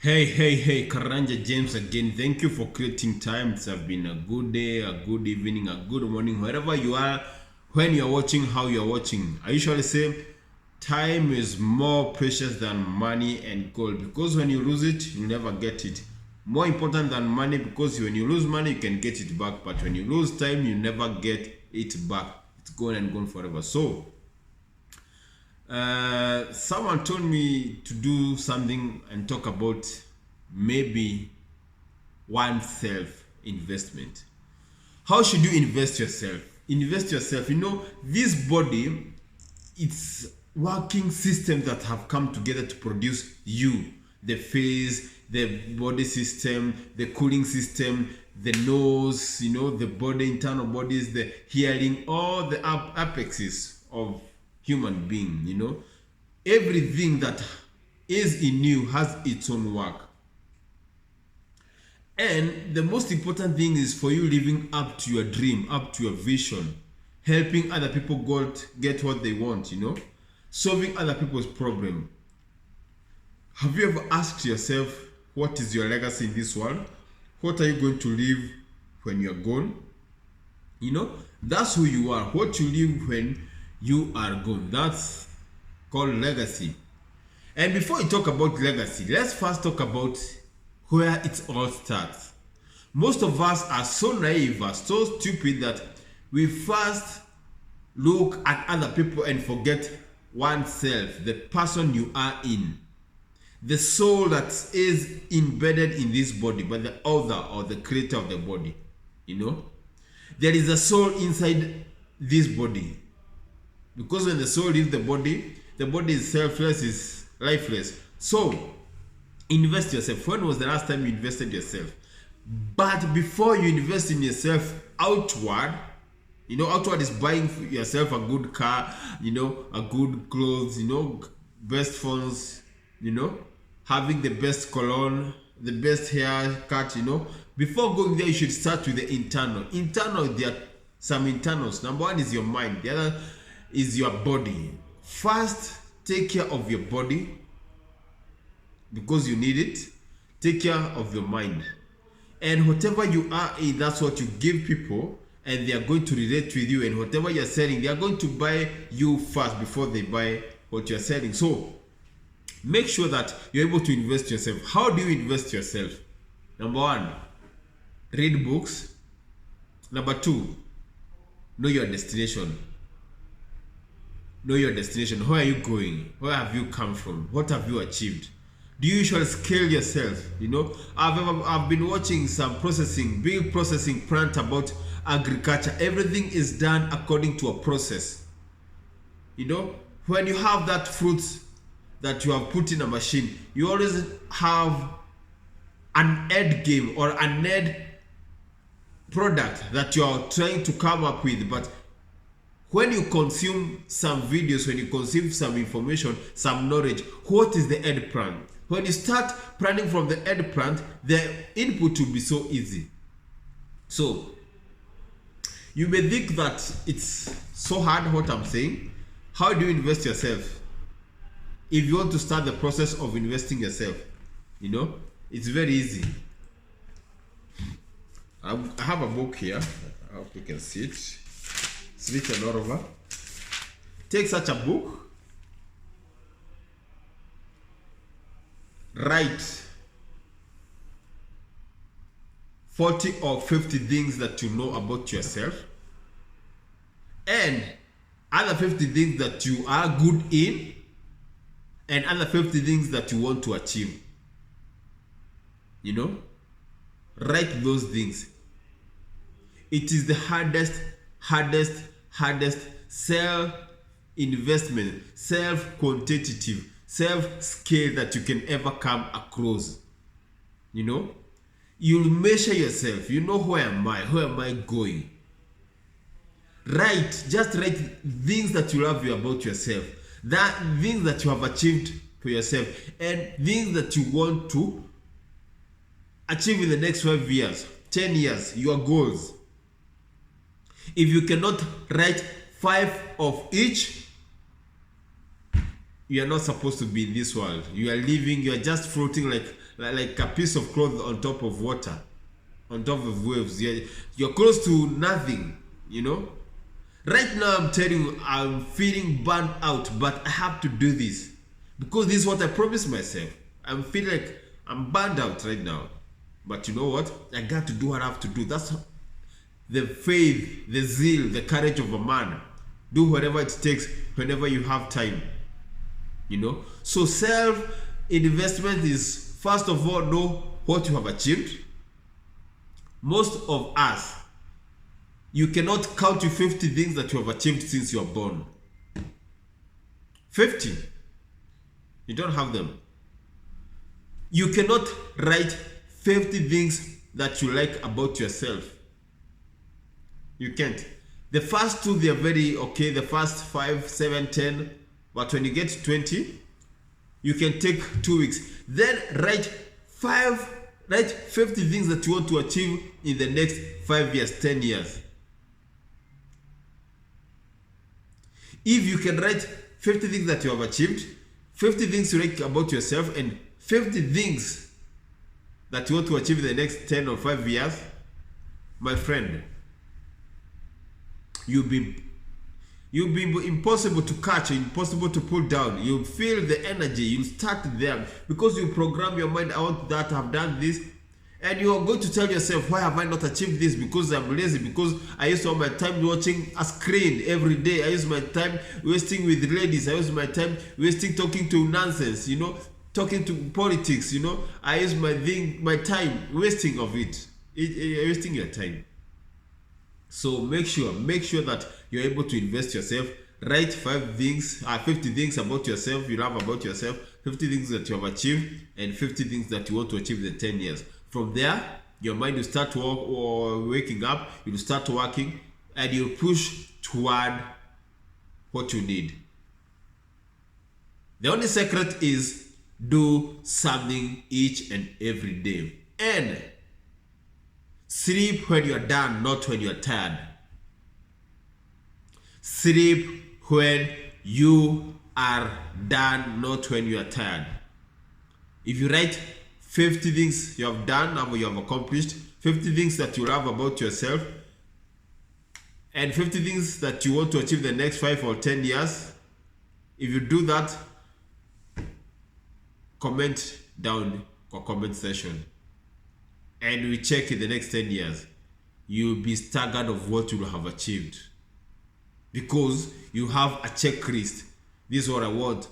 Hey, Karanja James again. Thank you for creating time. It's have been a good day, a good evening, a good morning, wherever you are, when you're watching, how you're watching. I usually say time is more precious than money and gold because when you lose it, you never get it. More important than money because when you lose money, you can get it back, but when you lose time, you never get it back. It's gone and gone forever. So, someone told me to do something and talk about maybe oneself investment. How should you invest yourself? Invest yourself. This body, it's working systems that have come together to produce you. The face, the body system, the cooling system, the nose, the body, internal bodies, the hearing, all the apexes of human being. Everything that is in you has its own work. And the most important thing is for you living up to your dream, up to your vision, helping other people get what they want, solving other people's problem. Have you ever asked yourself, what is your legacy in this world? What are you going to leave when you're gone? That's who you are. What you leave when you are gone. That's called legacy. And before we talk about legacy, let's first talk about where it all starts. Most of us are so naive, are so stupid that we first look at other people and forget oneself, the person you are in, the soul that is embedded in this body by the author or the creator of the body. There is a soul inside this body. Because when the soul leaves the body is selfless, is lifeless. So, invest yourself. When was the last time you invested yourself? But before you invest in yourself outward, outward is buying yourself a good car, a good clothes, best phones, having the best cologne, the best haircut, Before going there, you should start with the internal. There are some internals. Number one is your mind. The other is your body. First, take care of your body because you need it. Take care of your mind. And whatever you are in, that's what you give people, and they are going to relate with you. And whatever you're selling, they are going to buy you first before they buy what you're selling. So, make sure that you're able to invest yourself. How do you invest yourself? Number one, read books. Number two, know your destination. Know your destination. Where are you going? Where have you come from? What have you achieved? Do you usually scale yourself? I've been watching some big processing plant about agriculture. Everything is done according to a process. When you have that fruit that you have put in a machine, you always have an end game or an end product that you are trying to come up with. But when you consume some videos, when you consume some information, some knowledge, what is the end plan? When you start planning from the end plan, the input will be so easy. So, you may think that it's so hard what I'm saying. How do you invest yourself? If you want to start the process of investing yourself, it's very easy. I have a book here. I hope you can see it. It's written all over. Take such a book. Write 40 or 50 things that you know about yourself, and other 50 things that you are good in, and other 50 things that you want to achieve. Write those things. It is the hardest self-investment, self-quantitative, self-scale that you can ever come across. You'll measure yourself. Where am I going? Just write things that you love about yourself, that things that you have achieved for yourself, and things that you want to achieve in the next 5 years, 10 years, your goals. If you cannot write 5 of each, You are not supposed to be in this world. You are living, you are just floating like a piece of cloth on top of water, on top of waves. You're close to nothing, you know. Right now, I'm telling you, I'm feeling burnt out, but I have to do this because this is what I promised myself. I'm feeling like I'm burned out right now, but you know what? I got to do what I have to do. That's the faith, the zeal, the courage of a man. Do whatever it takes whenever you have time, you know. So self investment is, first of all, know what you have achieved. Most of us, you cannot count to 50 things that you have achieved since you are born. 50. You don't have them. You cannot write 50 things that you like about yourself. You can't. The first two, they are very okay. The first 5, 7, 10. But when you get to 20, you can take 2 weeks. Then write 50 things that you want to achieve in the next 5 years, 10 years. If you can write 50 things that you have achieved, 50 things you like about yourself, and 50 things that you want to achieve in the next 10 or 5 years, my friend, you'll be impossible to catch, impossible to pull down. You'll feel the energy, you'll start there because you program your mind, I want that, I've done this. And you are going to tell yourself, why have I not achieved this? Because I'm lazy, because I used all my time watching a screen every day. I use my time wasting with ladies. I use my time wasting talking to nonsense, you know, talking to politics, you know. I use my time wasting of it, wasting your time. So make sure that you're able to invest yourself. Write 50 things about yourself you love about yourself, 50 things that you have achieved, and 50 things that you want to achieve in the 10 years. From there, your mind will start waking up, you'll start working, and you'll push toward what you need. The only secret is do something each and every day. And sleep when you're done, not when you're tired. Sleep when you are done, not when you are tired. If you write 50 things you have done or you have accomplished, 50 things that you love about yourself, and 50 things that you want to achieve the next 5 or 10 years, if you do that, comment down or comment section, and we check in the next 10 years, you'll be staggered of what you will have achieved, because you have a checklist. This is what I want.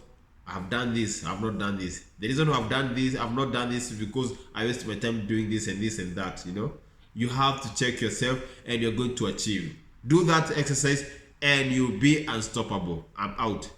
I've done this, I've not done this. The reason I've done this, I've not done this is because I wasted my time doing this and this and that, you know. You have to check yourself and you're going to achieve. Do that exercise and you'll be unstoppable. I'm out.